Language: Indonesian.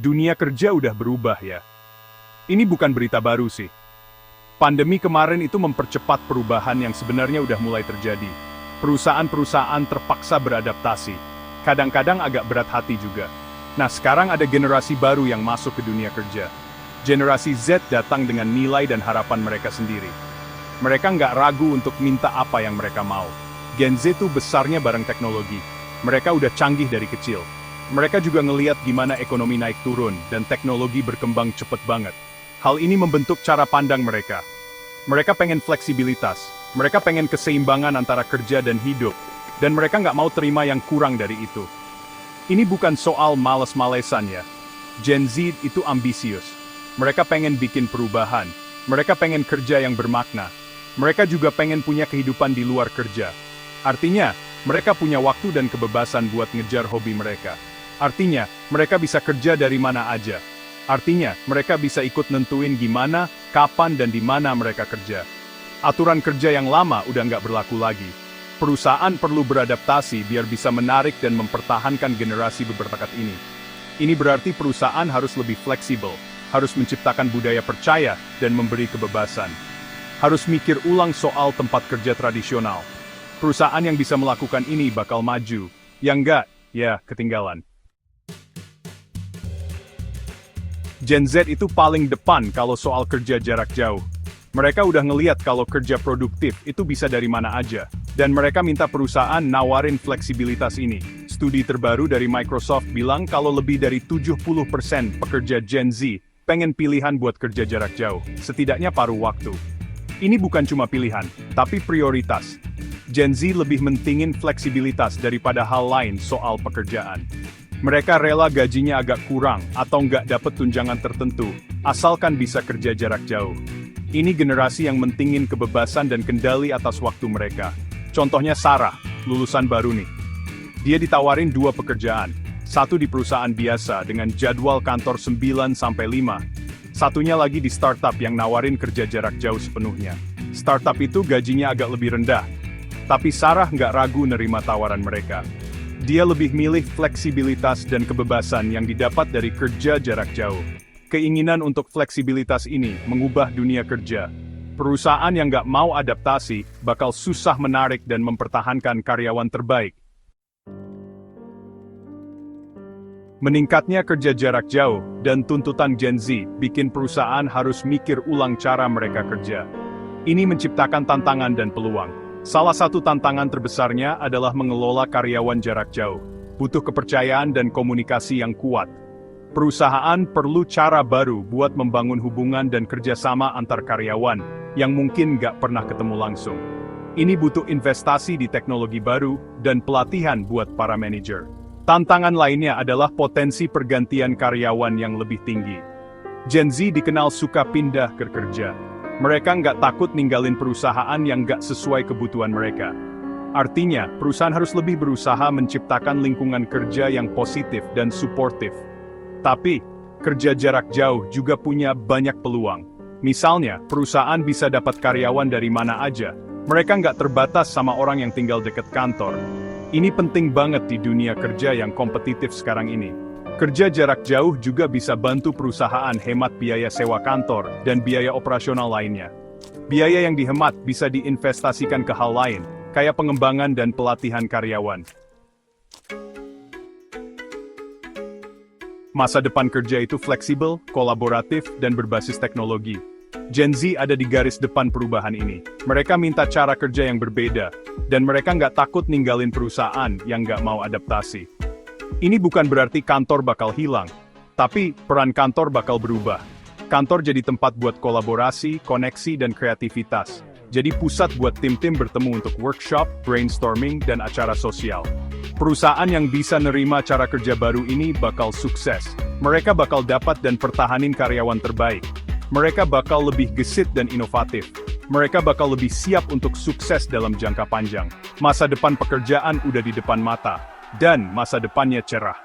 Dunia kerja udah berubah ya. Ini bukan berita baru sih. Pandemi kemarin itu mempercepat perubahan yang sebenarnya udah mulai terjadi. Perusahaan-perusahaan terpaksa beradaptasi. Kadang-kadang agak berat hati juga. Nah, sekarang ada generasi baru yang masuk ke dunia kerja. Generasi Z datang dengan nilai dan harapan mereka sendiri. Mereka nggak ragu untuk minta apa yang mereka mau. Gen Z tuh besarnya bareng teknologi. Mereka udah canggih dari kecil. Mereka juga ngeliat gimana ekonomi naik turun dan teknologi berkembang cepet banget. Hal ini membentuk cara pandang mereka. Mereka pengen fleksibilitas. Mereka pengen keseimbangan antara kerja dan hidup. Dan mereka nggak mau terima yang kurang dari itu. Ini bukan soal males-malesan ya. Gen Z itu ambisius. Mereka pengen bikin perubahan. Mereka pengen kerja yang bermakna. Mereka juga pengen punya kehidupan di luar kerja. Artinya, mereka punya waktu dan kebebasan buat ngejar hobi mereka. Artinya, mereka bisa kerja dari mana aja. Artinya, mereka bisa ikut nentuin gimana, kapan dan di mana mereka kerja. Aturan kerja yang lama udah nggak berlaku lagi. Perusahaan perlu beradaptasi biar bisa menarik dan mempertahankan generasi berbakat ini. Ini berarti perusahaan harus lebih fleksibel, harus menciptakan budaya percaya dan memberi kebebasan. Harus mikir ulang soal tempat kerja tradisional. Perusahaan yang bisa melakukan ini bakal maju. Yang enggak, ya ketinggalan. Gen Z itu paling depan kalau soal kerja jarak jauh. Mereka udah ngeliat kalau kerja produktif itu bisa dari mana aja. Dan mereka minta perusahaan nawarin fleksibilitas ini. Studi terbaru dari Microsoft bilang kalau lebih dari 70% pekerja Gen Z pengen pilihan buat kerja jarak jauh, setidaknya paruh waktu. Ini bukan cuma pilihan, tapi prioritas. Gen Z lebih mentingin fleksibilitas daripada hal lain soal pekerjaan. Mereka rela gajinya agak kurang atau nggak dapat tunjangan tertentu, asalkan bisa kerja jarak jauh. Ini generasi yang mentingin kebebasan dan kendali atas waktu mereka. Contohnya Sarah, lulusan baru nih. Dia ditawarin 2 pekerjaan, satu di perusahaan biasa dengan jadwal kantor 9-5. Satunya lagi di startup yang nawarin kerja jarak jauh sepenuhnya. Startup itu gajinya agak lebih rendah, tapi Sarah nggak ragu nerima tawaran mereka. Dia lebih milih fleksibilitas dan kebebasan yang didapat dari kerja jarak jauh. Keinginan untuk fleksibilitas ini mengubah dunia kerja. Perusahaan yang nggak mau adaptasi bakal susah menarik dan mempertahankan karyawan terbaik. Meningkatnya kerja jarak jauh dan tuntutan Gen Z bikin perusahaan harus mikir ulang cara mereka kerja. Ini menciptakan tantangan dan peluang. Salah satu tantangan terbesarnya adalah mengelola karyawan jarak jauh. Butuh kepercayaan dan komunikasi yang kuat. Perusahaan perlu cara baru buat membangun hubungan dan kerjasama antar karyawan yang mungkin nggak pernah ketemu langsung. Ini butuh investasi di teknologi baru dan pelatihan buat para manajer. Tantangan lainnya adalah potensi pergantian karyawan yang lebih tinggi. Gen Z dikenal suka pindah ke kerja. Mereka nggak takut ninggalin perusahaan yang nggak sesuai kebutuhan mereka. Artinya, perusahaan harus lebih berusaha menciptakan lingkungan kerja yang positif dan suportif. Tapi, kerja jarak jauh juga punya banyak peluang. Misalnya, perusahaan bisa dapat karyawan dari mana aja. Mereka nggak terbatas sama orang yang tinggal dekat kantor. Ini penting banget di dunia kerja yang kompetitif sekarang ini. Kerja jarak jauh juga bisa bantu perusahaan hemat biaya sewa kantor dan biaya operasional lainnya. Biaya yang dihemat bisa diinvestasikan ke hal lain, kayak pengembangan dan pelatihan karyawan. Masa depan kerja itu fleksibel, kolaboratif, dan berbasis teknologi. Gen Z ada di garis depan perubahan ini. Mereka minta cara kerja yang berbeda, dan mereka nggak takut ninggalin perusahaan yang nggak mau adaptasi. Ini bukan berarti kantor bakal hilang, tapi peran kantor bakal berubah. Kantor jadi tempat buat kolaborasi, koneksi, dan kreativitas. Jadi pusat buat tim-tim bertemu untuk workshop, brainstorming, dan acara sosial. Perusahaan yang bisa nerima cara kerja baru ini bakal sukses. Mereka bakal dapat dan pertahanin karyawan terbaik. Mereka bakal lebih gesit dan inovatif. Mereka bakal lebih siap untuk sukses dalam jangka panjang. Masa depan pekerjaan udah di depan mata. Dan masa depannya cerah.